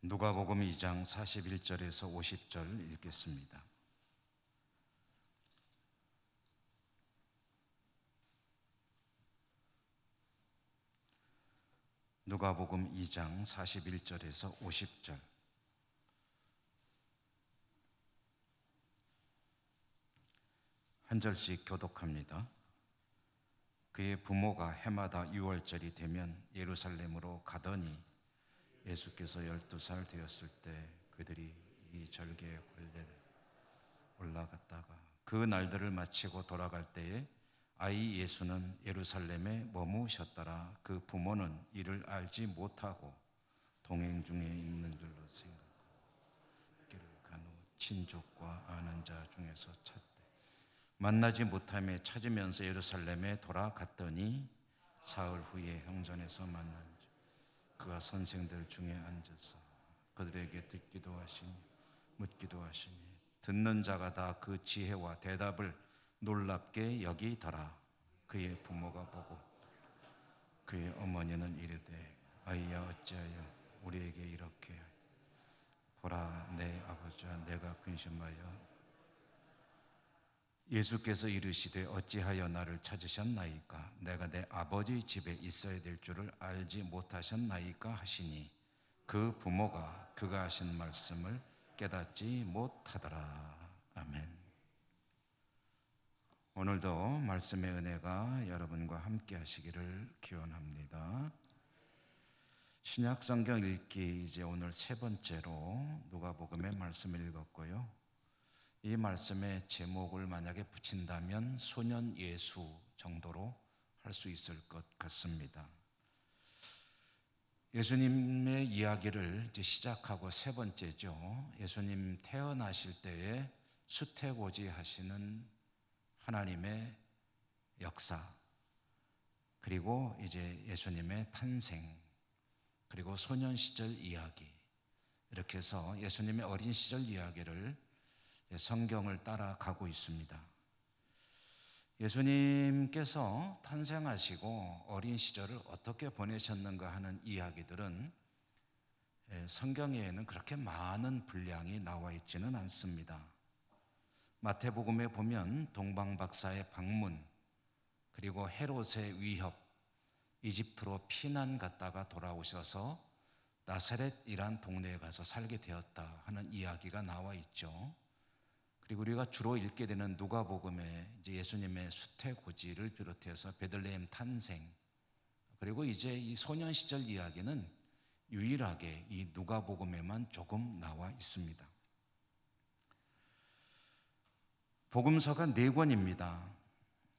누가복음 2장 41절에서 50절 읽겠습니다. 누가복음 2장 41절에서 50절. 한 절씩 교독합니다. 그의 부모가 해마다 6월절이 되면 예루살렘으로 가더니 예수께서 12살 되었을 때 그들이 이 절기에 관례 올라갔다가 그 날들을 마치고 돌아갈 때에 아이 예수는 예루살렘에 머무셨더라. 그 부모는 이를 알지 못하고 동행 중에 있는 줄로 생각하고 길을 간 후 친족과 아는 자 중에서 찾되 만나지 못하며 찾으면서 예루살렘에 돌아갔더니 사흘 후에 형전에서 만난 자 그가 선생들 중에 앉아서 그들에게 듣기도 하시니 묻기도 하시니 듣는 자가 다 그 지혜와 대답을 놀랍게 여기더라. 그의 부모가 보고 그의 어머니는 이르되 아이야 어찌하여 우리에게 이렇게 보라 내 아버지와 내가 근심하여 예수께서 이르시되 어찌하여 나를 찾으셨나이까 내가 내 아버지 집에 있어야 될 줄을 알지 못하셨나이까 하시니 그 부모가 그가 하신 말씀을 깨닫지 못하더라. 아멘. 오늘도 말씀의 은혜가 여러분과 함께 하시기를 기원합니다. 신약 성경 읽기 이제 오늘 세 번째로 누가복음의 말씀을 읽었고요. 이 말씀의 제목을 만약에 붙인다면 소년 예수 정도로 할 수 있을 것 같습니다. 예수님의 이야기를 이제 시작하고 세 번째죠. 예수님 태어나실 때에 수태고지 하시는 하나님의 역사, 그리고 이제 예수님의 탄생, 그리고 소년 시절 이야기, 이렇게 해서 예수님의 어린 시절 이야기를 성경을 따라가고 있습니다. 예수님께서 탄생하시고 어린 시절을 어떻게 보내셨는가 하는 이야기들은 성경에는 그렇게 많은 분량이 나와 있지는 않습니다. 마태복음에 보면 동방박사의 방문, 그리고 헤롯의 위협, 이집트로 피난 갔다가 돌아오셔서 나사렛이란 동네에 가서 살게 되었다 하는 이야기가 나와 있죠. 그리고 우리가 주로 읽게 되는 누가복음에 이제 예수님의 수태고지를 비롯해서 베들레헴 탄생, 그리고 이제 이 소년 시절 이야기는 유일하게 이 누가복음에만 조금 나와 있습니다. 복음서가 4권입니다.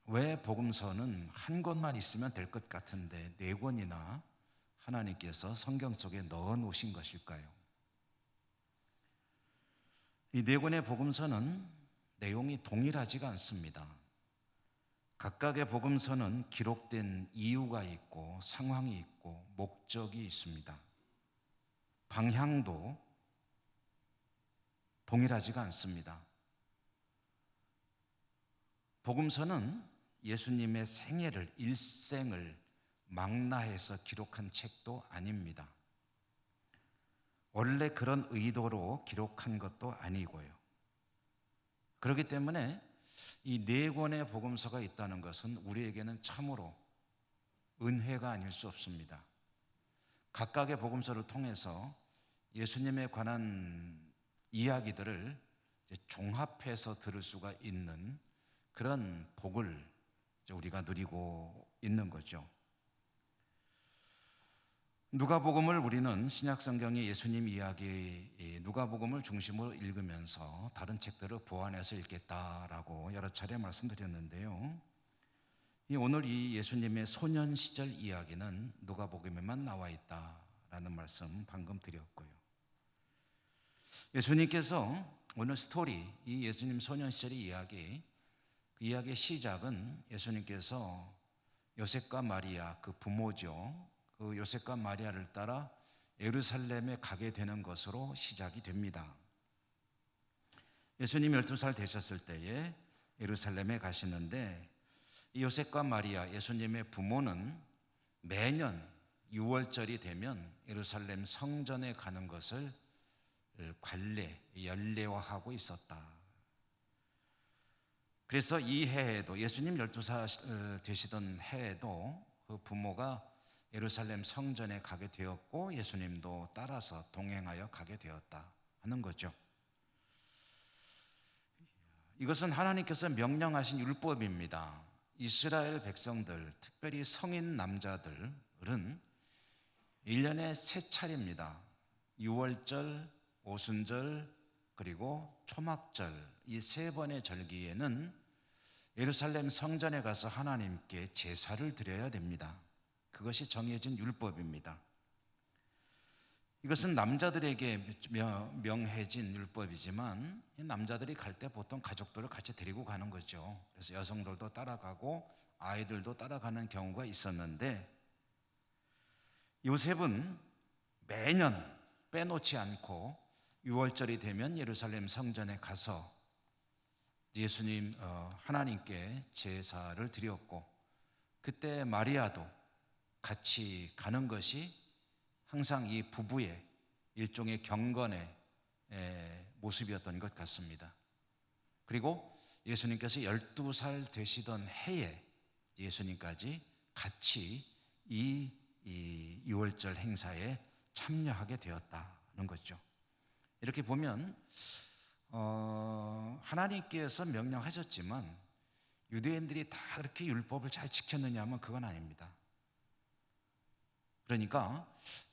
왜 복음서는 한 권만 있으면 될 것 같은데 4권이나 하나님께서 성경 속에 넣어 놓으신 것일까요? 이 4권의 복음서는 내용이 동일하지가 않습니다. 각각의 복음서는 기록된 이유가 있고 상황이 있고 목적이 있습니다. 방향도 동일하지가 않습니다. 복음서는 예수님의 생애를, 일생을 망라해서 기록한 책도 아닙니다. 원래 그런 의도로 기록한 것도 아니고요. 그렇기 때문에 이 4권의 복음서가 있다는 것은 우리에게는 참으로 은혜가 아닐 수 없습니다. 각각의 복음서를 통해서 예수님에 관한 이야기들을 종합해서 들을 수가 있는 그런 복을 우리가 누리고 있는 거죠. 누가복음을 우리는 신약성경의 예수님 이야기 누가복음을 중심으로 읽으면서 다른 책들을 보완해서 읽겠다라고 여러 차례 말씀드렸는데요. 오늘 이 예수님의 소년 시절 이야기는 누가복음에만 나와 있다라는 말씀 방금 드렸고요. 예수님께서 오늘 스토리, 이 예수님 소년 시절의 이야기, 그 이야기의 시작은 예수님께서 요셉과 마리아, 그 부모죠. 그 요셉과 마리아를 따라 예루살렘에 가게 되는 것으로 시작이 됩니다. 예수님 12살 되셨을 때에 예루살렘에 가시는데 이 요셉과 마리아, 예수님의 부모는 매년 6월절이 되면 예루살렘 성전에 가는 것을 연례화하고 있었다. 그래서 이 해에도 예수님 12살 되시던 해에도 그 부모가 예루살렘 성전에 가게 되었고 예수님도 따라서 동행하여 가게 되었다 하는 거죠. 이것은 하나님께서 명령하신 율법입니다. 이스라엘 백성들, 특별히 성인 남자들은 1년에 3차례입니다. 6월절, 오순절, 그리고 초막절 이 3번의 절기에는 예루살렘 성전에 가서 하나님께 제사를 드려야 됩니다. 그것이 정해진 율법입니다. 이것은 남자들에게 명해진 율법이지만 남자들이 갈 때 보통 가족들을 같이 데리고 가는 거죠. 그래서 여성들도 따라가고 아이들도 따라가는 경우가 있었는데 요셉은 매년 빼놓지 않고 6월절이 되면 예루살렘 성전에 가서 예수님 하나님께 제사를 드렸고 그때 마리아도 같이 가는 것이 항상 이 부부의 일종의 경건의 모습이었던 것 같습니다. 그리고 예수님께서 12살 되시던 해에 예수님까지 같이 이 6월절 행사에 참여하게 되었다는 거죠. 이렇게 보면 하나님께서 명령하셨지만 유대인들이 다 그렇게 율법을 잘 지켰느냐 하면 그건 아닙니다. 그러니까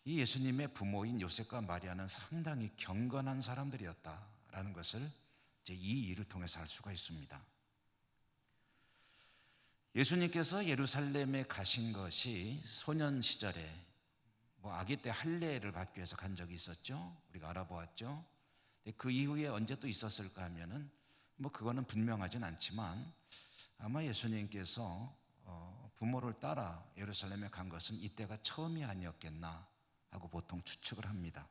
이 예수님의 부모인 요셉과 마리아는 상당히 경건한 사람들이었다라는 것을 이제 이 일을 통해서 알 수가 있습니다. 예수님께서 예루살렘에 가신 것이 소년 시절에 아기 때 할례를 받기 위해서 간 적이 있었죠. 우리가 알아보았죠. 그 이후에 언제 또 있었을까 하면은 그거는 분명하진 않지만 아마 예수님께서 부모를 따라 예루살렘에 간 것은 이때가 처음이 아니었겠나 하고 보통 추측을 합니다.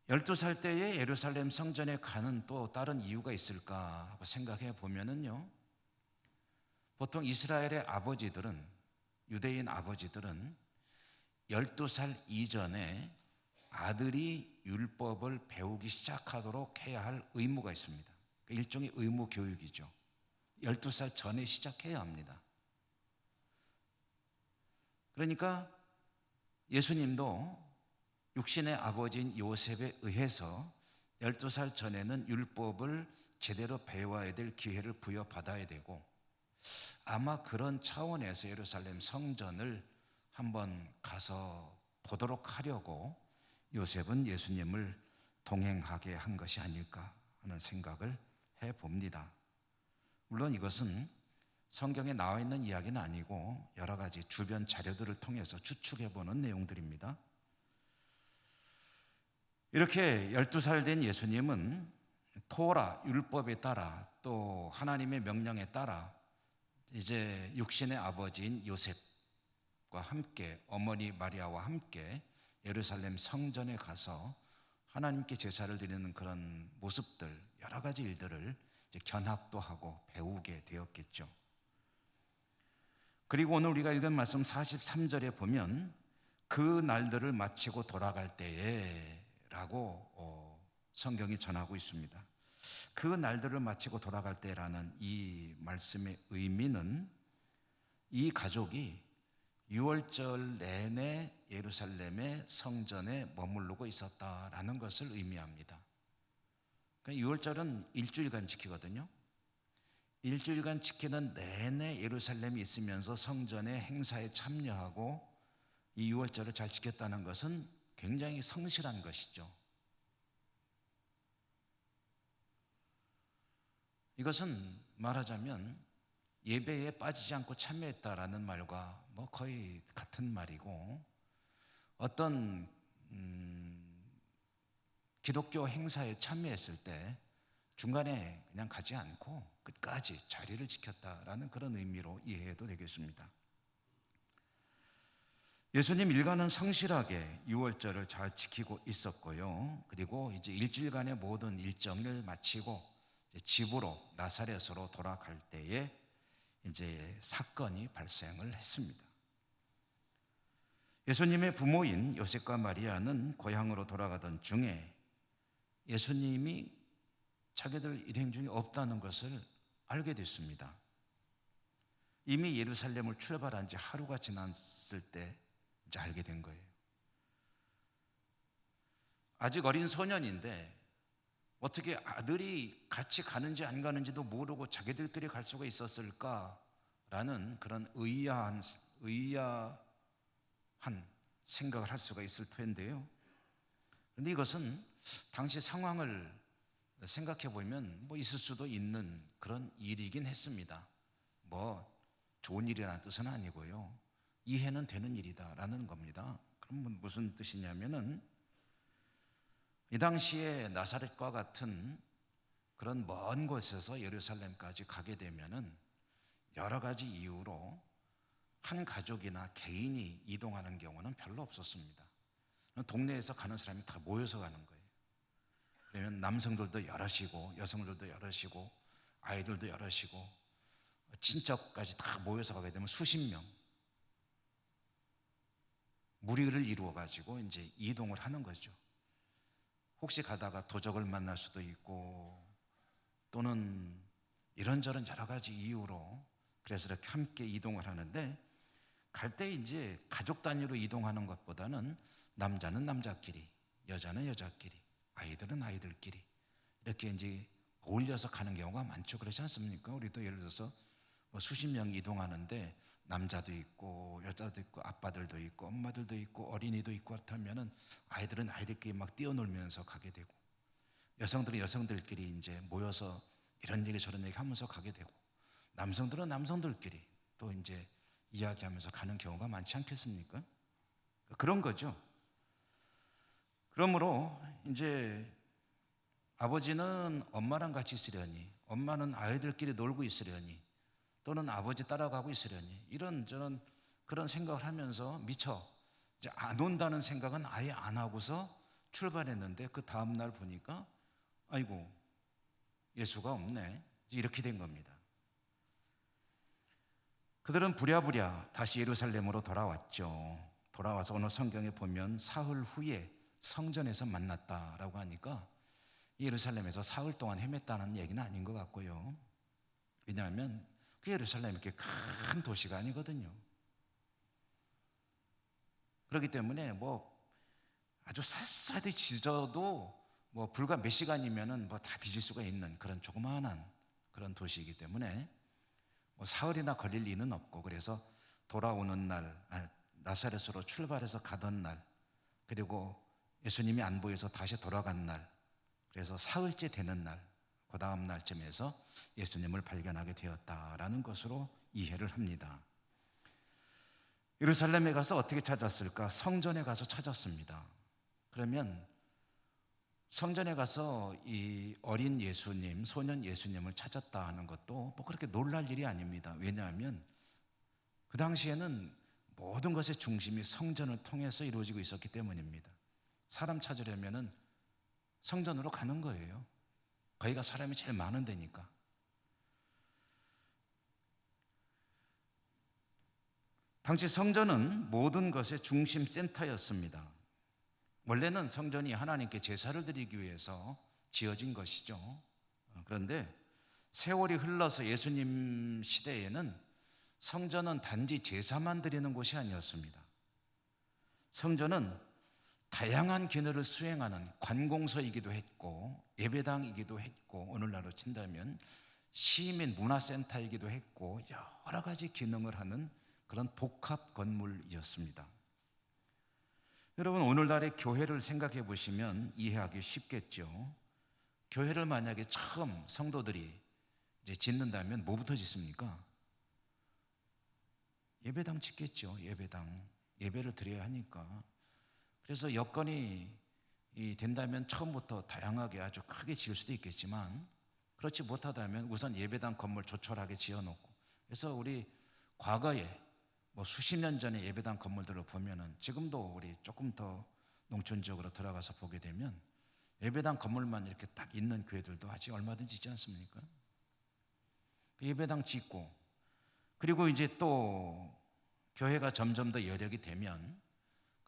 12살 때에 예루살렘 성전에 가는 또 다른 이유가 있을까 하고 생각해 보면은요, 보통 이스라엘의 아버지들은, 유대인 아버지들은 12살 이전에 아들이 율법을 배우기 시작하도록 해야 할 의무가 있습니다. 일종의 의무 교육이죠. 12살 전에 시작해야 합니다. 그러니까 예수님도 육신의 아버지인 요셉에 의해서 12살 전에는 율법을 제대로 배워야 될 기회를 부여받아야 되고 아마 그런 차원에서 예루살렘 성전을 한번 가서 보도록 하려고 요셉은 예수님을 동행하게 한 것이 아닐까 하는 생각을 해봅니다. 물론 이것은 성경에 나와 있는 이야기는 아니고 여러 가지 주변 자료들을 통해서 추측해보는 내용들입니다. 이렇게 12살 된 예수님은 토라 율법에 따라 또 하나님의 명령에 따라 이제 육신의 아버지인 요셉과 함께 어머니 마리아와 함께 예루살렘 성전에 가서 하나님께 제사를 드리는 그런 모습들, 여러 가지 일들을 이제 견학도 하고 배우게 되었겠죠. 그리고 오늘 우리가 읽은 말씀 43절에 보면 그 날들을 마치고 돌아갈 때에 라고 성경이 전하고 있습니다. 그 날들을 마치고 돌아갈 때라는 이 말씀의 의미는 이 가족이 6월절 내내 예루살렘의 성전에 머무르고 있었다라는 것을 의미합니다. 그러니까 6월절은 일주일간 지키거든요. 일주일간 지키는 내내 예루살렘에 있으면서 성전의 행사에 참여하고 이 6월절을 잘 지켰다는 것은 굉장히 성실한 것이죠. 이것은 말하자면 예배에 빠지지 않고 참여했다라는 말과 거의 같은 말이고 어떤 기독교 행사에 참여했을 때 중간에 그냥 가지 않고 끝까지 자리를 지켰다라는 그런 의미로 이해해도 되겠습니다. 예수님 일가는 성실하게 6월절을 잘 지키고 있었고요. 그리고 이제 일주일간의 모든 일정을 마치고 집으로 나사렛으로 돌아갈 때에 이제 사건이 발생을 했습니다. 예수님의 부모인 요셉과 마리아는 고향으로 돌아가던 중에 예수님이 자기들 일행 중에 없다는 것을 알게 됐습니다. 이미 예루살렘을 출발한 지 하루가 지났을 때 이제 알게 된 거예요. 아직 어린 소년인데 어떻게 아들이 같이 가는지 안 가는지도 모르고 자기들끼리 갈 수가 있었을까라는 그런 의아한 생각을 할 수가 있을 텐데요. 그런데 이것은 당시 상황을 생각해 보면 있을 수도 있는 그런 일이긴 했습니다. 좋은 일이라는 뜻은 아니고요. 이해는 되는 일이다라는 겁니다. 그럼 무슨 뜻이냐면은 이 당시에 나사렛과 같은 그런 먼 곳에서 예루살렘까지 가게 되면은 여러 가지 이유로 한 가족이나 개인이 이동하는 경우는 별로 없었습니다. 동네에서 가는 사람이 다 모여서 가는 거예요. 그러면 남성들도 여럿이고 여성들도 여럿이고 아이들도 여럿이고 친척까지 다 모여서 가게 되면 수십 명 무리를 이루어 가지고 이제 이동을 하는 거죠. 혹시 가다가 도적을 만날 수도 있고 또는 이런저런 여러 가지 이유로 그래서 이렇게 함께 이동을 하는데 갈 때 이제 가족 단위로 이동하는 것보다는 남자는 남자끼리, 여자는 여자끼리, 아이들은 아이들끼리 이렇게 이제 어울려서 가는 경우가 많죠. 그렇지 않습니까? 우리도 예를 들어서 수십 명이 이동하는데 남자도 있고 여자도 있고 아빠들도 있고 엄마들도 있고 어린이도 있고 그렇다면은 아이들은 아이들끼리 막 뛰어놀면서 가게 되고 여성들은 여성들끼리 이제 모여서 이런 얘기 저런 얘기 하면서 가게 되고 남성들은 남성들끼리 또 이제 이야기하면서 가는 경우가 많지 않겠습니까? 그런 거죠. 그러므로 이제 아버지는 엄마랑 같이 있으려니 엄마는 아이들끼리 놀고 있으려니 또는 아버지 따라가고 있으려니 이런 저런 그런 생각을 하면서 미처 이제 안 온다는 생각은 아예 안 하고서 출발했는데 그 다음날 보니까 아이고 예수가 없네 이렇게 된 겁니다. 그들은 부랴부랴 다시 예루살렘으로 돌아왔죠. 돌아와서 오늘 성경에 보면 사흘 후에 성전에서 만났다라고 하니까 예루살렘에서 사흘 동안 헤맸다는 얘기는 아닌 것 같고요. 왜냐하면 그 예루살렘이 이렇게 큰 도시가 아니거든요. 그렇기 때문에 아주 샅샅이 지져도 불과 몇 시간이면은 다 뒤질 수가 있는 그런 조그마한 그런 도시이기 때문에 사흘이나 걸릴 리는 없고 그래서 돌아오는 날 나사렛으로 출발해서 가던 날 그리고 예수님이 안 보여서 다시 돌아간 날 그래서 사흘째 되는 날 그 다음 날쯤에서 예수님을 발견하게 되었다라는 것으로 이해를 합니다. 예루살렘에 가서 어떻게 찾았을까? 성전에 가서 찾았습니다. 그러면 성전에 가서 이 어린 예수님, 소년 예수님을 찾았다 하는 것도 그렇게 놀랄 일이 아닙니다. 왜냐하면 그 당시에는 모든 것의 중심이 성전을 통해서 이루어지고 있었기 때문입니다. 사람 찾으려면은 성전으로 가는 거예요. 거기가 사람이 제일 많은 데니까. 당시 성전은 모든 것의 중심 센터였습니다. 원래는 성전이 하나님께 제사를 드리기 위해서 지어진 것이죠. 그런데 세월이 흘러서 예수님 시대에는 성전은 단지 제사만 드리는 곳이 아니었습니다. 성전은 다양한 기능을 수행하는 관공서이기도 했고 예배당이기도 했고 오늘날로 친다면 시민 문화센터이기도 했고 여러 가지 기능을 하는 그런 복합 건물이었습니다. 여러분 오늘날의 교회를 생각해 보시면 이해하기 쉽겠죠. 교회를 만약에 처음 성도들이 이제 짓는다면 뭐부터 짓습니까? 예배당 짓겠죠. 예배를 드려야 하니까. 그래서 여건이 된다면 처음부터 다양하게 아주 크게 지을 수도 있겠지만 그렇지 못하다면 우선 예배당 건물 조촐하게 지어놓고 그래서 우리 과거에 수십 년 전에 예배당 건물들을 보면은 지금도 우리 조금 더 농촌적으로 들어가서 보게 되면 예배당 건물만 이렇게 딱 있는 교회들도 아직 얼마든지 있지 않습니까? 예배당 짓고 그리고 이제 또 교회가 점점 더 여력이 되면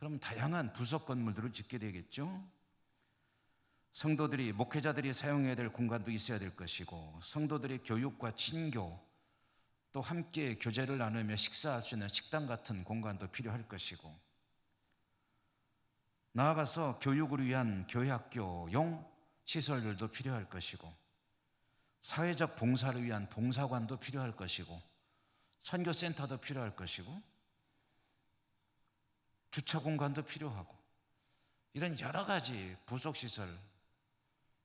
그럼 다양한 부속 건물들을 짓게 되겠죠. 성도들이, 목회자들이 사용해야 될 공간도 있어야 될 것이고, 성도들의 교육과 친교, 또 함께 교제를 나누며 식사할 수 있는 식당 같은 공간도 필요할 것이고, 나아가서 교육을 위한 교회학교용 시설들도 필요할 것이고, 사회적 봉사를 위한 봉사관도 필요할 것이고, 선교센터도 필요할 것이고, 주차 공간도 필요하고, 이런 여러 가지 부속시설,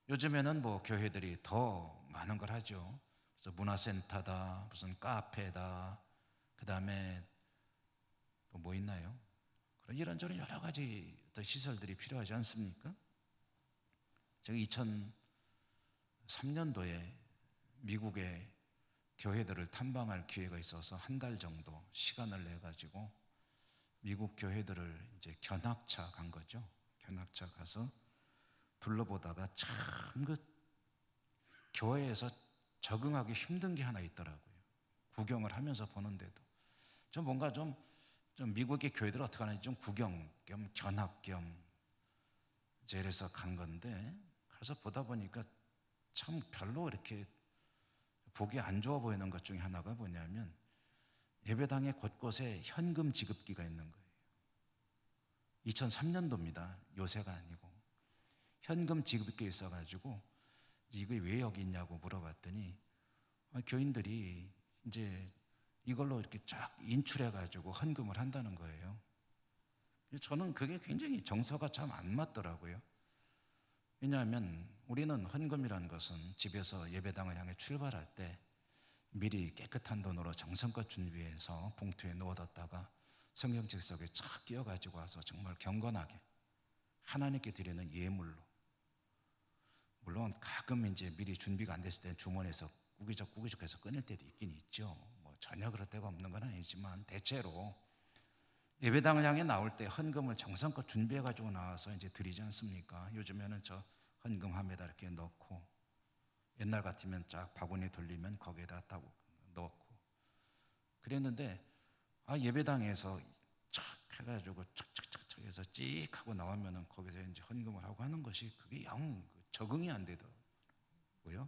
요즘에는 뭐 교회들이 더 많은 걸 하죠. 그래서 문화센터다, 무슨 카페다, 그 다음에 또 뭐 있나요? 그런 이런저런 여러 가지 시설들이 필요하지 않습니까? 제가 2003년도에 미국의 교회들을 탐방할 기회가 있어서 한 달 정도 시간을 내 가지고 미국 교회들을 이제 견학차 간 거죠. 견학차 가서 둘러보다가 참 그 교회에서 적응하기 힘든 게 하나 있더라고요. 구경을 하면서 보는데도 좀 뭔가 좀 미국의 교회들 어떻게 하는지 좀 구경 겸 견학 겸 이제 이래서 간 건데, 가서 보다 보니까 참 별로 이렇게 보기 안 좋아 보이는 것 중에 하나가 뭐냐면, 예배당의 곳곳에 현금 지급기가 있는 거예요. 2003년도입니다. 요새가 아니고. 현금 지급기가 있어가지고 이게 왜 여기 있냐고 물어봤더니 교인들이 이제 이걸로 이렇게 쫙 인출해가지고 헌금을 한다는 거예요. 저는 그게 굉장히 정서가 참 안 맞더라고요. 왜냐하면 우리는 헌금이라는 것은 집에서 예배당을 향해 출발할 때 미리 깨끗한 돈으로 정성껏 준비해서 봉투에 넣어뒀다가 성경책 속에 착 끼워가지고 와서 정말 경건하게 하나님께 드리는 예물로, 물론 가끔 이제 미리 준비가 안 됐을 때 주머니에서 꾸기적꾸기적해서 꺼낼 때도 있긴 있죠. 뭐 전혀 그럴 때가 없는 건 아니지만 대체로 예배당을 향해 나올 때 헌금을 정성껏 준비해 가지고 나와서 이제 드리지 않습니까? 요즘에는 저 헌금함에다 이렇게 넣고, 옛날 같으면 쫙 바구니 돌리면 거기에다 딱 넣고 그랬는데, 예배당에서 착 해가지고 착착착착 해서 찍 하고 나오면은 거기서 이제 헌금을 하고 하는 것이 그게 영 적응이 안 되더라고요.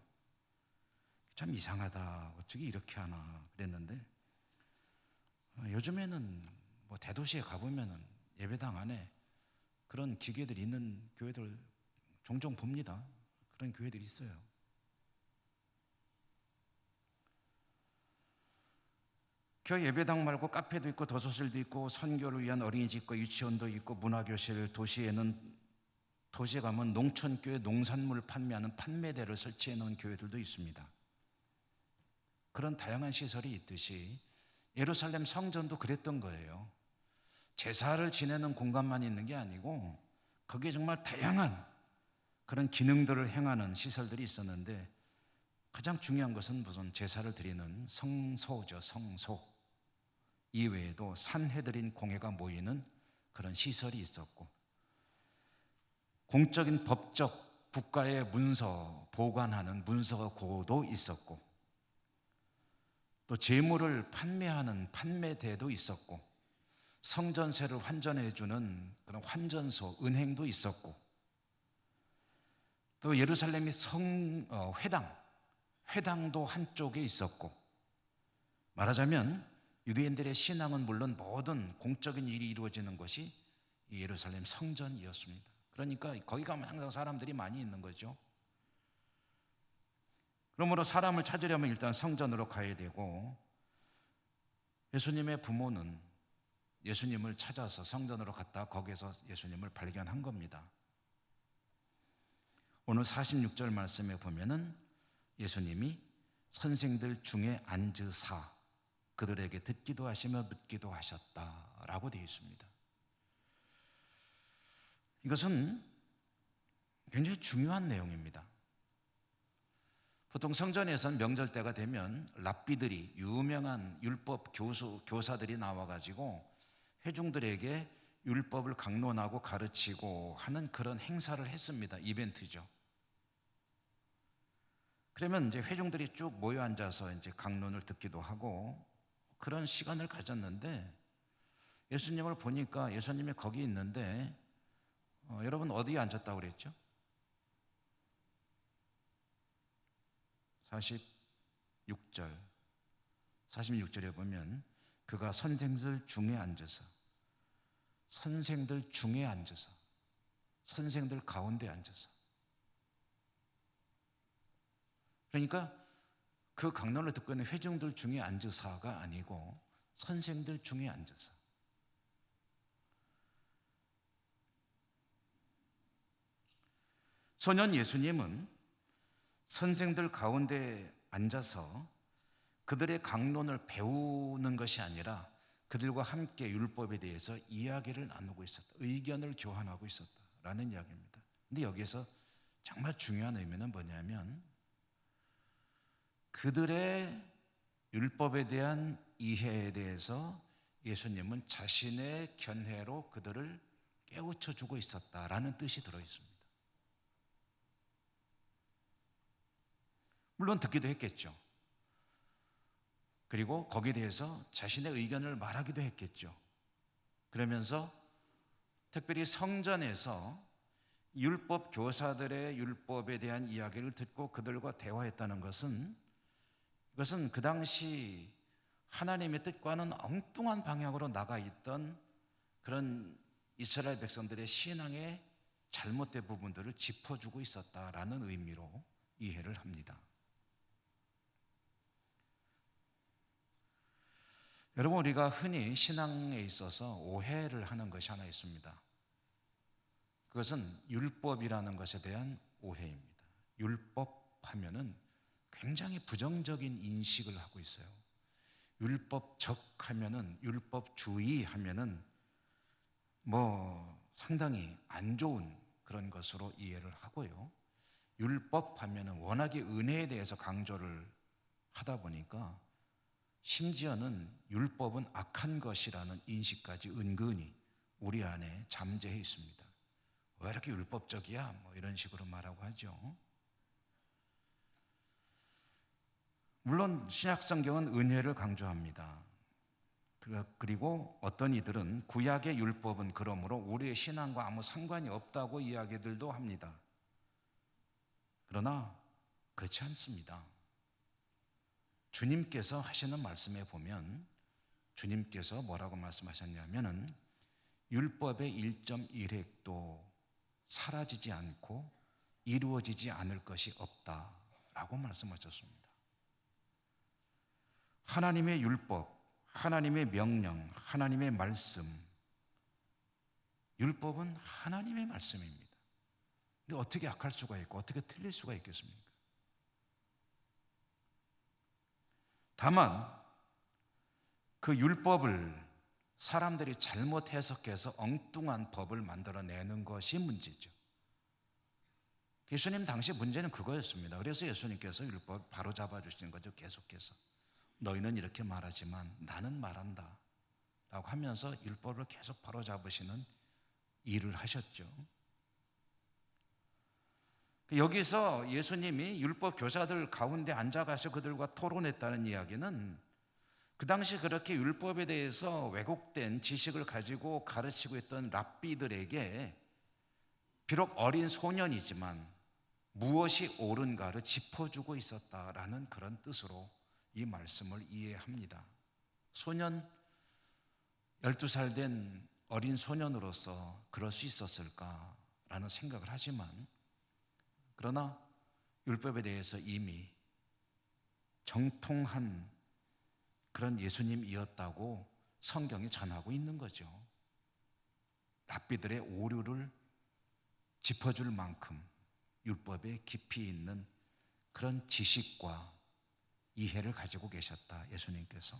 참 이상하다, 어떻게 이렇게 하나 그랬는데, 요즘에는 뭐 대도시에 가보면은 예배당 안에 그런 기계들이 있는 교회들 종종 봅니다. 그런 교회들이 있어요. 교회 예배당 말고 카페도 있고 도서실도 있고 선교를 위한 어린이집과 유치원도 있고 문화교실, 도시에 가면 농촌교회 농산물 판매하는 판매대를 설치해 놓은 교회들도 있습니다. 그런 다양한 시설이 있듯이 예루살렘 성전도 그랬던 거예요. 제사를 지내는 공간만 있는 게 아니고 거기에 정말 다양한 그런 기능들을 행하는 시설들이 있었는데, 가장 중요한 것은 무슨 제사를 드리는 성소죠. 성소 이외에도 산헤드린 공회가 모이는 그런 시설이 있었고, 공적인 법적 국가의 문서 보관하는 문서고도 있었고, 또 재물을 판매하는 판매대도 있었고, 성전세를 환전해 주는 그런 환전소, 은행도 있었고, 또 예루살렘의 회당도 한쪽에 있었고, 말하자면 유대인들의 신앙은 물론 모든 공적인 일이 이루어지는 것이 이 예루살렘 성전이었습니다. 그러니까 거기 가면 항상 사람들이 많이 있는 거죠. 그러므로 사람을 찾으려면 일단 성전으로 가야 되고, 예수님의 부모는 예수님을 찾아서 성전으로 갔다 거기에서 예수님을 발견한 겁니다. 오늘 46절 말씀에 보면은 예수님이 선생들 중에 앉으사 그들에게 듣기도 하시며 묻기도 하셨다라고 되어 있습니다. 이것은 굉장히 중요한 내용입니다. 보통 성전에서는 명절 때가 되면 랍비들이, 유명한 율법 교사들이 나와가지고 회중들에게 율법을 강론하고 가르치고 하는 그런 행사를 했습니다. 이벤트죠. 그러면 이제 회중들이 쭉 모여 앉아서 이제 강론을 듣기도 하고 그런 시간을 가졌는데, 예수님을 보니까 예수님이 거기 있는데 여러분 어디에 앉았다고 그랬죠? 46절 46절에 보면 그가 선생들 중에 앉아서 선생들 가운데 앉아서, 그러니까 그 강론을 듣고 있는 회중들 중에 앉으사가 아니고 선생들 중에 앉아서. 소년 예수님은 선생들 가운데 앉아서 그들의 강론을 배우는 것이 아니라 그들과 함께 율법에 대해서 이야기를 나누고 있었다, 의견을 교환하고 있었다라는 이야기입니다. 근데 여기에서 정말 중요한 의미는 뭐냐면 그들의 율법에 대한 이해에 대해서 예수님은 자신의 견해로 그들을 깨우쳐 주고 있었다라는 뜻이 들어 있습니다. 물론 듣기도 했겠죠. 그리고 거기에 대해서 자신의 의견을 말하기도 했겠죠. 그러면서 특별히 성전에서 율법 교사들의 율법에 대한 이야기를 듣고 그들과 대화했다는 것은, 이것은 그 당시 하나님의 뜻과는 엉뚱한 방향으로 나가 있던 그런 이스라엘 백성들의 신앙의 잘못된 부분들을 짚어주고 있었다라는 의미로 이해를 합니다. 여러분, 우리가 흔히 신앙에 있어서 오해를 하는 것이 하나 있습니다. 그것은 율법이라는 것에 대한 오해입니다. 율법 하면은 굉장히 부정적인 인식을 하고 있어요. 율법적 하면은, 율법주의 하면은 상당히 안 좋은 그런 것으로 이해를 하고요. 율법 하면은 워낙에 은혜에 대해서 강조를 하다 보니까 심지어는 율법은 악한 것이라는 인식까지 은근히 우리 안에 잠재해 있습니다. 왜 이렇게 율법적이야? 이런 식으로 말하고 하죠. 물론 신약성경은 은혜를 강조합니다. 그리고 어떤 이들은 구약의 율법은 그러므로 우리의 신앙과 아무 상관이 없다고 이야기들도 합니다. 그러나 그렇지 않습니다. 주님께서 하시는 말씀에 보면 주님께서 뭐라고 말씀하셨냐면은 율법의 1.1획도 사라지지 않고 이루어지지 않을 것이 없다라고 말씀하셨습니다. 하나님의 율법, 하나님의 명령, 하나님의 말씀, 율법은 하나님의 말씀입니다. 근데 어떻게 악할 수가 있고 어떻게 틀릴 수가 있겠습니까? 다만 그 율법을 사람들이 잘못 해석해서 엉뚱한 법을 만들어내는 것이 문제죠. 예수님 당시 문제는 그거였습니다. 그래서 예수님께서 율법을 바로 잡아주시는 거죠. 계속해서 너희는 이렇게 말하지만 나는 말한다 라고 하면서 율법을 계속 바로 잡으시는 일을 하셨죠. 여기서 예수님이 율법 교사들 가운데 앉아가서 그들과 토론했다는 이야기는 그 당시 그렇게 율법에 대해서 왜곡된 지식을 가지고 가르치고 있던 랍비들에게 비록 어린 소년이지만 무엇이 옳은가를 짚어주고 있었다라는 그런 뜻으로 이 말씀을 이해합니다. 소년, 12살 된 어린 소년으로서 그럴 수 있었을까라는 생각을 하지만, 그러나 율법에 대해서 이미 정통한 그런 예수님이었다고 성경이 전하고 있는 거죠. 랍비들의 오류를 짚어줄 만큼 율법에 깊이 있는 그런 지식과 이해를 가지고 계셨다, 예수님께서.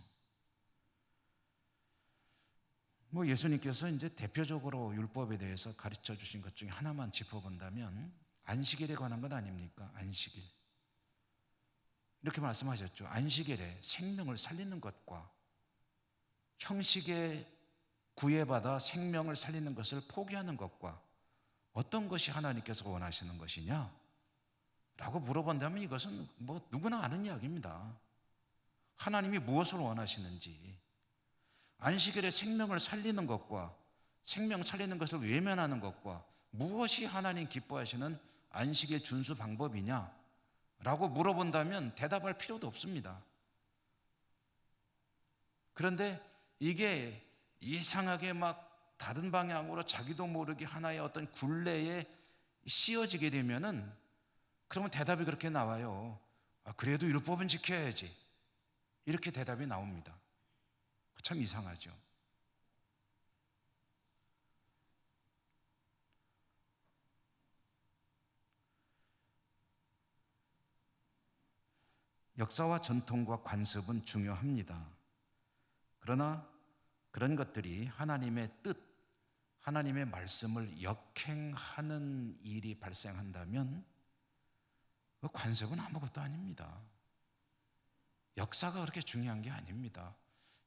예수님께서 이제 대표적으로 율법에 대해서 가르쳐 주신 것 중에 하나만 짚어본다면 안식일에 관한 것 아닙니까? 안식일. 이렇게 말씀하셨죠. 안식일에 생명을 살리는 것과 형식에 구애받아 생명을 살리는 것을 포기하는 것과 어떤 것이 하나님께서 원하시는 것이냐? 라고 물어본다면 이것은 누구나 아는 이야기입니다. 하나님이 무엇을 원하시는지. 안식일에 생명을 살리는 것과 생명 살리는 것을 외면하는 것과 무엇이 하나님 기뻐하시는 안식일 준수 방법이냐? 라고 물어본다면 대답할 필요도 없습니다. 그런데 이게 이상하게 막 다른 방향으로 자기도 모르게 하나의 어떤 굴레에 씌워지게 되면은 그러면 대답이 그렇게 나와요. 그래도 율법은 지켜야지. 이렇게 대답이 나옵니다. 참 이상하죠. 역사와 전통과 관습은 중요합니다. 그러나 그런 것들이 하나님의 뜻, 하나님의 말씀을 역행하는 일이 발생한다면 그 관습은 아무것도 아닙니다. 역사가 그렇게 중요한 게 아닙니다.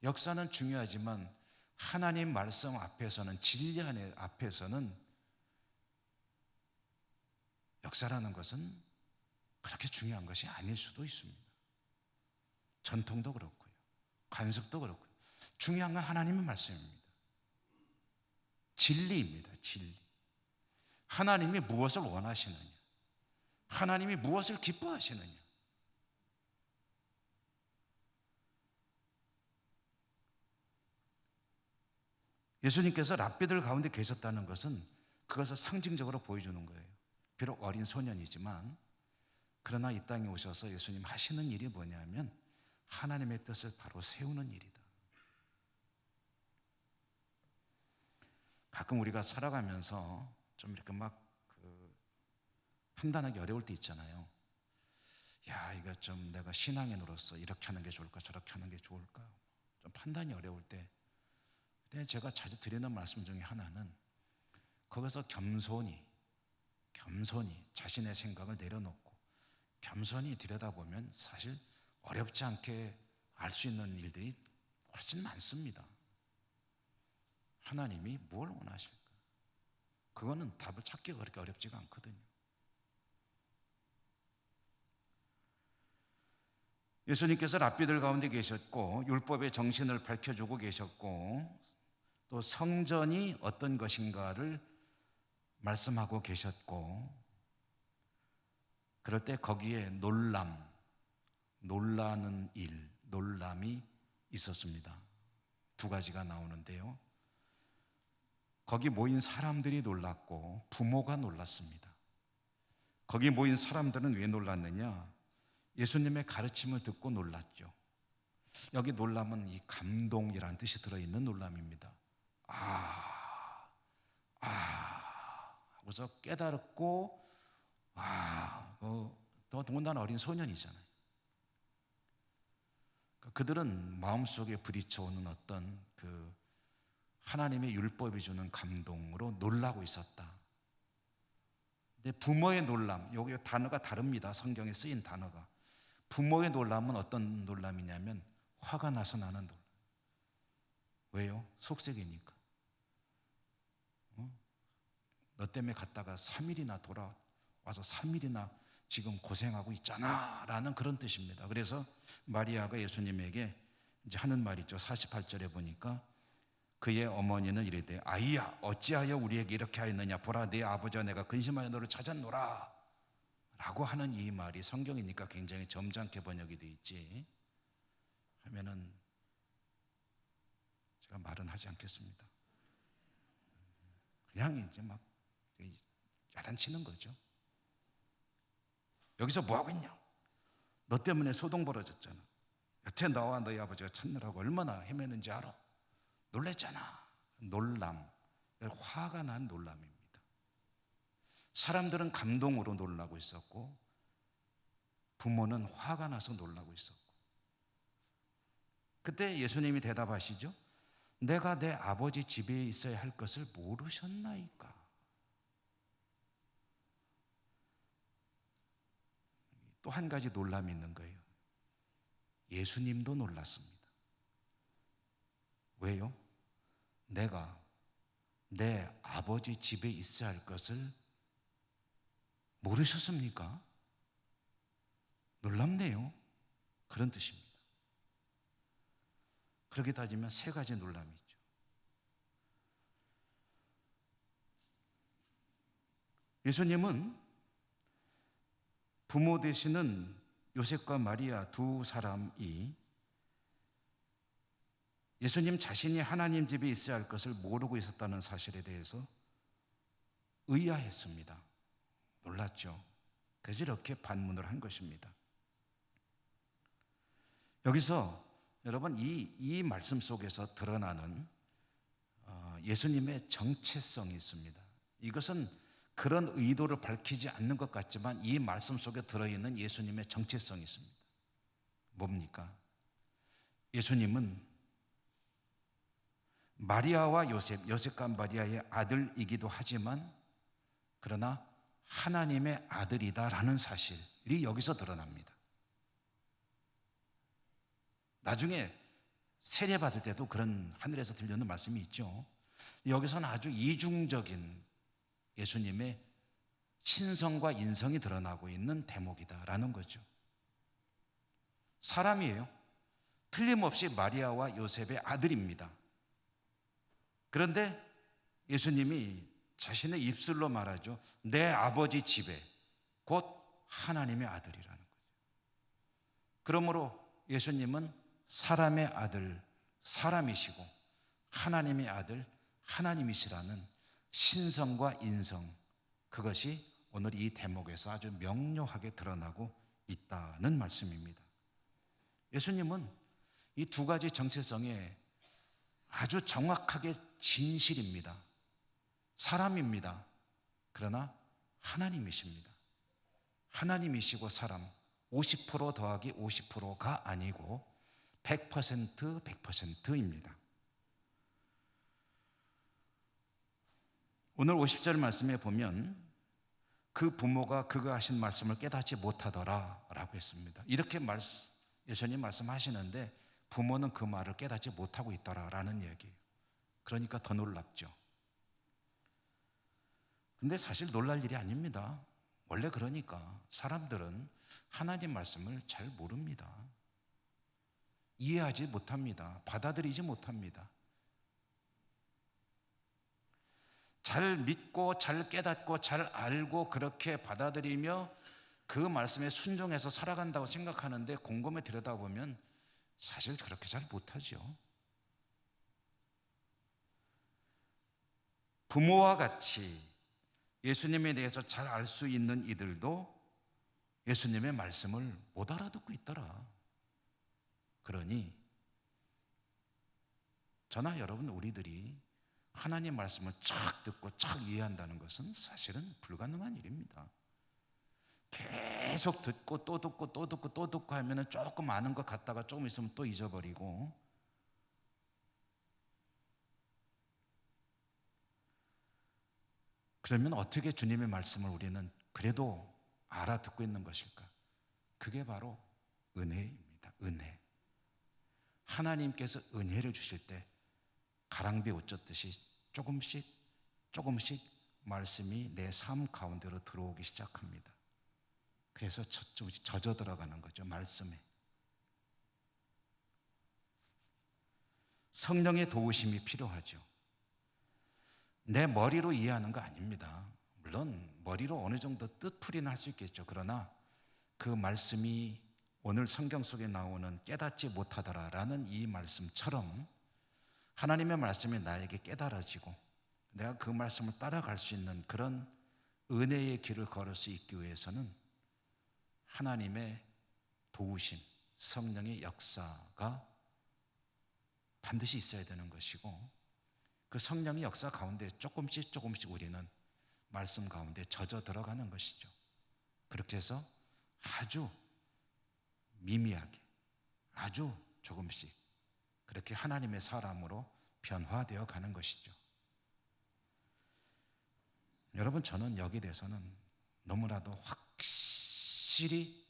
역사는 중요하지만 하나님 말씀 앞에서는, 진리 앞에서는 역사라는 것은 그렇게 중요한 것이 아닐 수도 있습니다. 전통도 그렇고요, 관습도 그렇고요. 중요한 건 하나님의 말씀입니다. 진리입니다. 진리. 하나님이 무엇을 원하시느냐, 하나님이 무엇을 기뻐하시느냐. 예수님께서 랍비들 가운데 계셨다는 것은 그것을 상징적으로 보여주는 거예요. 비록 어린 소년이지만, 그러나 이 땅에 오셔서 예수님 하시는 일이 뭐냐면 하나님의 뜻을 바로 세우는 일이다. 가끔 우리가 살아가면서 좀 이렇게 막 판단하기 어려울 때 있잖아요. 야, 이거 좀 내가 신앙인으로서 이렇게 하는 게 좋을까, 저렇게 하는 게 좋을까, 좀 판단이 어려울 때, 근데 제가 자주 드리는 말씀 중에 하나는 거기서 겸손히 자신의 생각을 내려놓고 겸손히 들여다보면 사실 어렵지 않게 알 수 있는 일들이 훨씬 많습니다. 하나님이 뭘 원하실까? 그거는 답을 찾기가 그렇게 어렵지가 않거든요. 예수님께서 랍비들 가운데 계셨고 율법의 정신을 밝혀주고 계셨고 또 성전이 어떤 것인가를 말씀하고 계셨고, 그럴 때 거기에 놀라는 일, 놀람이 있었습니다. 두 가지가 나오는데요. 거기 모인 사람들이 놀랐고 부모가 놀랐습니다. 거기 모인 사람들은 왜 놀랐느냐? 예수님의 가르침을 듣고 놀랐죠. 여기 놀람은 이 감동이라는 뜻이 들어있는 놀람입니다. 하고서 깨달았고, 더 더군다나 어린 소년이잖아요. 그들은 마음속에 부딪혀오는 어떤 그 하나님의 율법이 주는 감동으로 놀라고 있었다. 근데 부모의 놀람, 여기 단어가 다릅니다. 성경에 쓰인 단어가. 부모의 놀람은 어떤 놀람이냐면 화가 나서 나는 놀람. 왜요? 속색이니까. 너 때문에 갔다가 3일이나 돌아와서 3일이나 지금 고생하고 있잖아 라는 그런 뜻입니다. 그래서 마리아가 예수님에게 이제 하는 말이죠. 48절에 보니까 그의 어머니는 이르되 아이야 어찌하여 우리에게 이렇게 하였느냐, 보라 네 아버지와 내가 근심하여 너를 찾았노라 라고 하는 이 말이 성경이니까 굉장히 점잖게 번역이 되어 있지 하면은 제가 말은 하지 않겠습니다. 그냥 이제 막 야단치는 거죠. 여기서 뭐하고 있냐? 너 때문에 소동 벌어졌잖아. 여태 너와 너희 아버지가 찾느라고 얼마나 헤매는지 알아? 놀랬잖아. 놀람, 화가 난 놀람입니다. 사람들은 감동으로 놀라고 있었고 부모는 화가 나서 놀라고 있었고, 그때 예수님이 대답하시죠. 내가 내 아버지 집에 있어야 할 것을 모르셨나이까? 또 한 가지 놀람이 있는 거예요. 예수님도 놀랐습니다. 왜요? 내가 내 아버지 집에 있어야 할 것을 모르셨습니까? 놀랍네요. 그런 뜻입니다. 그렇게 따지면 세 가지 놀람이 있죠. 예수님은 부모 되시는 요셉과 마리아 두 사람이 예수님 자신이 하나님 집에 있어야 할 것을 모르고 있었다는 사실에 대해서 의아했습니다. 놀랐죠. 그래서 이렇게 반문을 한 것입니다. 여기서 여러분 이 말씀 속에서 드러나는 예수님의 정체성이 있습니다. 이것은 그런 의도를 밝히지 않는 것 같지만 이 말씀 속에 들어있는 예수님의 정체성이 있습니다. 뭡니까? 예수님은 마리아와 요셉과 마리아의 아들이기도 하지만 그러나 하나님의 아들이다라는 사실이 여기서 드러납니다. 나중에 세례 받을 때도 그런 하늘에서 들려오는 말씀이 있죠. 여기서는 아주 이중적인 예수님의 신성과 인성이 드러나고 있는 대목이다라는 거죠. 사람이에요. 틀림없이 마리아와 요셉의 아들입니다. 그런데 예수님이 자신의 입술로 말하죠. 내 아버지 집에 곧 하나님의 아들이라는 거죠. 그러므로 예수님은 사람의 아들, 사람이시고 하나님의 아들, 하나님이시라는 신성과 인성, 그것이 오늘 이 대목에서 아주 명료하게 드러나고 있다는 말씀입니다. 예수님은 이 두 가지 정체성에 아주 정확하게 진실입니다. 사람입니다. 그러나 하나님이십니다. 하나님이시고 사람, 50% 더하기 50%가 아니고 100% 100%입니다. 오늘 50절 말씀에 보면 그 부모가 그가 하신 말씀을 깨닫지 못하더라 라고 했습니다. 이렇게 예수님 말씀하시는데 부모는 그 말을 깨닫지 못하고 있더라라는 얘기예요. 그러니까 더 놀랍죠. 근데 사실 놀랄 일이 아닙니다. 원래 그러니까 사람들은 하나님 말씀을 잘 모릅니다. 이해하지 못합니다. 받아들이지 못합니다. 잘 믿고 잘 깨닫고 잘 알고 그렇게 받아들이며 그 말씀에 순종해서 살아간다고 생각하는데 곰곰이 들여다보면 사실 그렇게 잘 못하죠. 부모와 같이 예수님에 대해서 잘 알 수 있는 이들도 예수님의 말씀을 못 알아듣고 있더라. 그러니 저나 여러분 우리들이 하나님 말씀을 쫙 듣고 쫙 이해한다는 것은 사실은 불가능한 일입니다. 계속 듣고 또 듣고 또 듣고 또 듣고 하면 조금 아는 것 같다가 조금 있으면 또 잊어버리고, 그러면 어떻게 주님의 말씀을 우리는 그래도 알아듣고 있는 것일까? 그게 바로 은혜입니다. 은혜. 하나님께서 은혜를 주실 때 가랑비에 옷 젖듯이 조금씩 조금씩 말씀이 내 삶 가운데로 들어오기 시작합니다. 그래서 조금씩 젖어 들어가는 거죠. 말씀에. 성령의 도우심이 필요하죠. 내 머리로 이해하는 거 아닙니다. 물론 머리로 어느 정도 뜻풀이는 할 수 있겠죠. 그러나 그 말씀이 오늘 성경 속에 나오는 깨닫지 못하더라라는 이 말씀처럼 하나님의 말씀이 나에게 깨달아지고 내가 그 말씀을 따라갈 수 있는 그런 은혜의 길을 걸을 수 있기 위해서는 하나님의 도우심, 성령의 역사가 반드시 있어야 되는 것이고, 그 성령의 역사 가운데 조금씩 조금씩 우리는 말씀 가운데 젖어 들어가는 것이죠. 그렇게 해서 아주 미미하게, 아주 조금씩 그렇게 하나님의 사람으로 변화되어 가는 것이죠. 여러분, 저는 여기에 대해서는 너무나도 확실히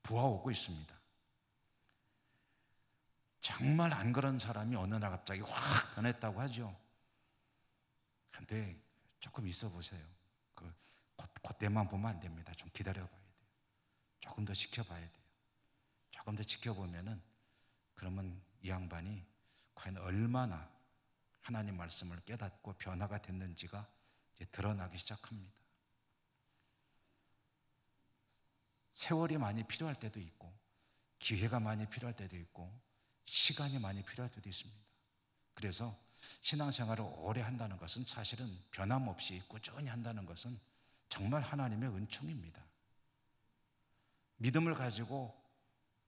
부어오고 있습니다. 정말 안 그런 사람이 어느 날 갑자기 확 변했다고 하죠. 근데 조금 있어 보세요. 그때만 보면 안 됩니다. 좀 기다려 봐야 돼요. 조금 더 지켜봐야 돼요. 조금 더 지켜보면은 그러면 이 양반이 과연 얼마나 하나님 말씀을 깨닫고 변화가 됐는지가 이제 드러나기 시작합니다. 세월이 많이 필요할 때도 있고, 기회가 많이 필요할 때도 있고, 시간이 많이 필요할 때도 있습니다. 그래서 신앙생활을 오래 한다는 것은 사실은 변함없이 꾸준히 한다는 것은 정말 하나님의 은총입니다. 믿음을 가지고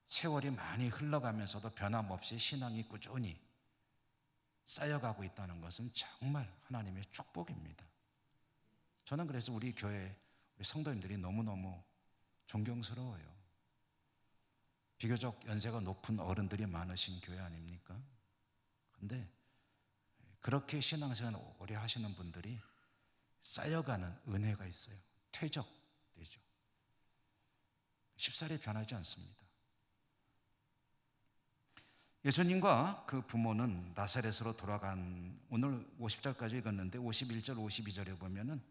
세월이 많이 흘러가면서도 변함없이 신앙이 꾸준히 쌓여가고 있다는 것은 정말 하나님의 축복입니다. 저는 그래서 우리 교회 우리 성도님들이 너무너무 존경스러워요. 비교적 연세가 높은 어른들이 많으신 교회 아닙니까? 그런데 그렇게 신앙생활 오래 하시는 분들이 쌓여가는 은혜가 있어요. 퇴적되죠. 쉽사리 변하지 않습니다. 예수님과 그 부모는 나사렛으로 돌아간, 오늘 50절까지 읽었는데 51절, 52절에 보면은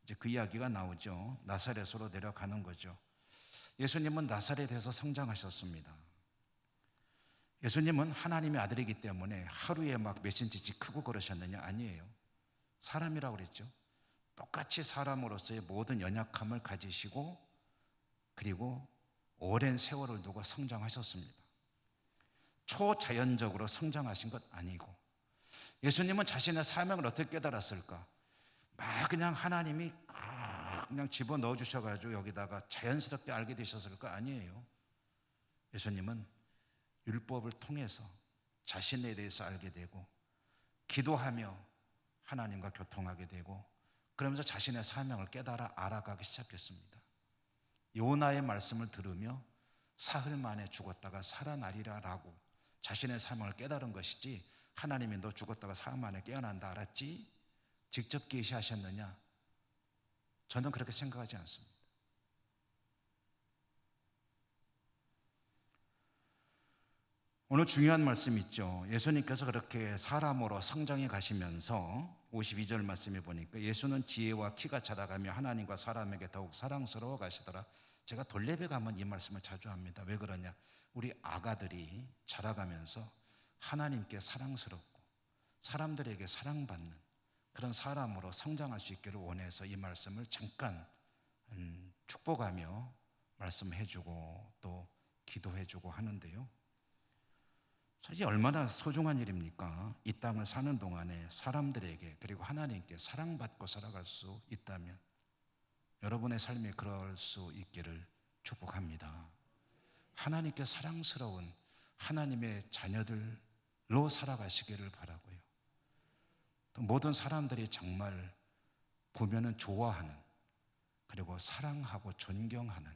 이제 그 이야기가 나오죠. 나사렛으로 내려가는 거죠. 예수님은 나사렛에서 성장하셨습니다. 예수님은 하나님의 아들이기 때문에 하루에 막 몇 센치씩 크고 그러셨느냐? 아니에요. 사람이라고 그랬죠. 똑같이 사람으로서의 모든 연약함을 가지시고 그리고 오랜 세월을 두고 성장하셨습니다. 초자연적으로 성장하신 것 아니고, 예수님은 자신의 사명을 어떻게 깨달았을까? 막 그냥 하나님이 그냥 집어넣어 주셔가지고 여기다가 자연스럽게 알게 되셨을까? 아니에요. 예수님은 율법을 통해서 자신에 대해서 알게 되고, 기도하며 하나님과 교통하게 되고, 그러면서 자신의 사명을 깨달아 알아가기 시작했습니다. 요나의 말씀을 들으며 사흘 만에 죽었다가 살아나리라 라고 자신의 사명을 깨달은 것이지, 하나님이 너 죽었다가 사흘 만에 깨어난다 알았지? 직접 계시하셨느냐? 저는 그렇게 생각하지 않습니다. 오늘 중요한 말씀 있죠. 예수님께서 그렇게 사람으로 성장해 가시면서 52절 말씀에 보니까 예수는 지혜와 키가 자라가며 하나님과 사람에게 더욱 사랑스러워 가시더라. 제가 돌레베 가면 이 말씀을 자주 합니다. 왜 그러냐? 우리 아가들이 자라가면서 하나님께 사랑스럽고 사람들에게 사랑받는 그런 사람으로 성장할 수 있기를 원해서 이 말씀을 잠깐 축복하며 말씀해주고 또 기도해주고 하는데요. 사실 얼마나 소중한 일입니까? 이 땅을 사는 동안에 사람들에게 그리고 하나님께 사랑받고 살아갈 수 있다면 여러분의 삶이 그럴 수 있기를 축복합니다. 하나님께 사랑스러운 하나님의 자녀들로 살아가시기를 바라고요. 또 모든 사람들이 정말 보면은 좋아하는 그리고 사랑하고 존경하는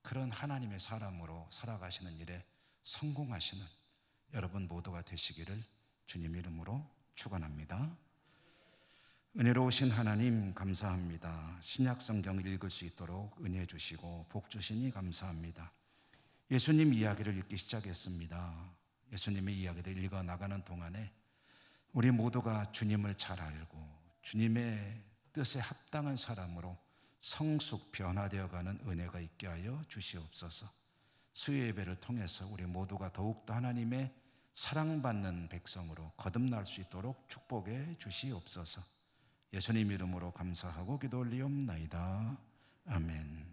그런 하나님의 사람으로 살아가시는 일에 성공하시는 여러분 모두가 되시기를 주님 이름으로 축원합니다. 은혜로우신 하나님 감사합니다. 신약 성경을 읽을 수 있도록 은혜 주시고 복 주시니 감사합니다. 예수님 이야기를 읽기 시작했습니다. 예수님의 이야기를 읽어 나가는 동안에 우리 모두가 주님을 잘 알고 주님의 뜻에 합당한 사람으로 성숙 변화되어가는 은혜가 있게 하여 주시옵소서. 수요 예배를 통해서 우리 모두가 더욱더 하나님의 사랑받는 백성으로 거듭날 수 있도록 축복해 주시옵소서. 예수님 이름으로 감사하고 기도 올리옵나이다. 아멘.